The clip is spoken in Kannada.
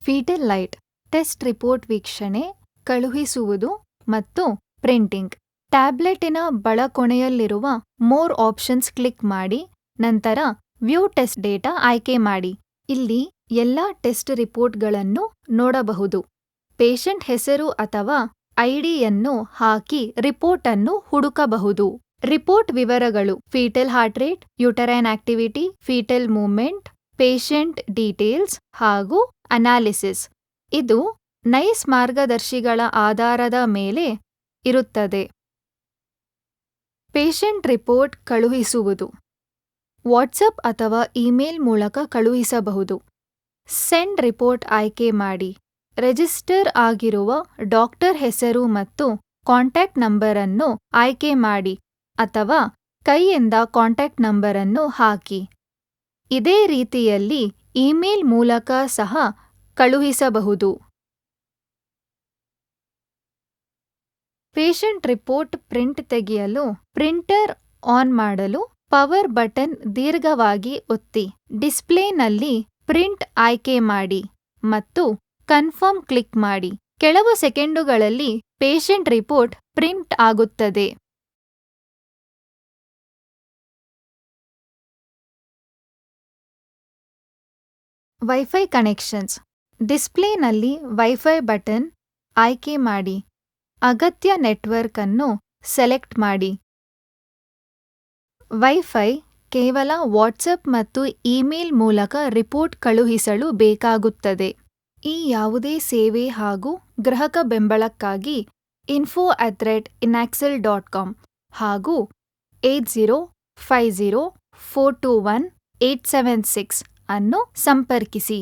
ಫೀಟಲ್ ಲೈಟ್ ಟೆಸ್ಟ್ ರಿಪೋರ್ಟ್ ವೀಕ್ಷಣೆ, ಕಳುಹಿಸುವುದು ಮತ್ತು ಪ್ರಿಂಟಿಂಗ್. ಟ್ಯಾಬ್ಲೆಟಿನ ಬಲಕೊನೆಯಲ್ಲಿರುವ ಮೋರ್ ಆಪ್ಷನ್ಸ್ ಕ್ಲಿಕ್ ಮಾಡಿ, ನಂತರ ವ್ಯೂ ಟೆಸ್ಟ್ ಡೇಟಾ ಆಯ್ಕೆ ಮಾಡಿ. ಇಲ್ಲಿ ಎಲ್ಲಾ ಟೆಸ್ಟ್ ರಿಪೋರ್ಟ್ಗಳನ್ನು ನೋಡಬಹುದು. ಪೇಷಂಟ್ ಹೆಸರು ಅಥವಾ ಐಡಿಯನ್ನು ಹಾಕಿ ರಿಪೋರ್ಟ್ ಅನ್ನು ಹುಡುಕಬಹುದು. ರಿಪೋರ್ಟ್ ವಿವರಗಳು: foetal heart rate, uterine activity, foetal movement, patient details ಹಾಗೂ ಅನಾಲಿಸಿಸ್. ಇದು ನೈಸ್ ಮಾರ್ಗದರ್ಶಿಗಳ ಆಧಾರದ ಮೇಲೆ ಇರುತ್ತದೆ. ಪೇಷಂಟ್ ರಿಪೋರ್ಟ್ ಕಳುಹಿಸುವುದು: ವಾಟ್ಸಪ್ ಅಥವಾ ಇಮೇಲ್ ಮೂಲಕ ಕಳುಹಿಸಬಹುದು. ಸೆಂಡ್ ರಿಪೋರ್ಟ್ ಆಯ್ಕೆ ಮಾಡಿ. ರಿಜಿಸ್ಟರ್ ಆಗಿರುವ ಡಾಕ್ಟರ್ ಹೆಸರು ಮತ್ತು ಕಾಂಟ್ಯಾಕ್ಟ್ ನಂಬರ್ ಅನ್ನು ಆಯ್ಕೆ ಮಾಡಿ ಅಥವಾ ಕೈಯಿಂದ ಕಾಂಟ್ಯಾಕ್ಟ್ ನಂಬರ್ ಅನ್ನು ಹಾಕಿ. ಇದೇ ರೀತಿಯಲ್ಲಿ ಇಮೇಲ್ ಮೂಲಕ ಸಹ ಕಳುಹಿಸಬಹುದು. ಪೇಷಂಟ್ ರಿಪೋರ್ಟ್ ಪ್ರಿಂಟ್ ತೆಗೆಯಲು ಪ್ರಿಂಟರ್ ಆನ್ ಮಾಡಲು ಪವರ್ ಬಟನ್ ದೀರ್ಘವಾಗಿ ಒತ್ತಿ. ಡಿಸ್ಪ್ಲೇನಲ್ಲಿ ಪ್ರಿಂಟ್ ಆಯ್ಕೆ ಮಾಡಿ ಮತ್ತು ಕನ್ಫರ್ಮ್ ಕ್ಲಿಕ್ ಮಾಡಿ. ಕೆಲವು ಸೆಕೆಂಡುಗಳಲ್ಲಿ ಪೇಷಂಟ್ ರಿಪೋರ್ಟ್ ಪ್ರಿಂಟ್ ಆಗುತ್ತದೆ. ವೈಫೈ ಕನೆಕ್ಷನ್ಸ್: ಡಿಸ್ಪ್ಲೇನಲ್ಲಿ ವೈಫೈ ಬಟನ್ ಆಯ್ಕೆ ಮಾಡಿ. ಅಗತ್ಯ ನೆಟ್ವರ್ಕ್ ಅನ್ನು ಸೆಲೆಕ್ಟ್ ಮಾಡಿ. ವೈಫೈ ಕೇವಲ ವಾಟ್ಸಪ್ ಮತ್ತು ಇಮೇಲ್ ಮೂಲಕ ರಿಪೋರ್ಟ್ ಕಳುಹಿಸಲು ಬೇಕಾಗುತ್ತದೆ. ಈ ಯಾವುದೇ ಸೇವೆ ಹಾಗೂ ಗ್ರಾಹಕ ಬೆಂಬಲಕ್ಕಾಗಿ info@inaxle.com ಹಾಗೂ 8050421876 ಅನ್ನು ಸಂಪರ್ಕಿಸಿ.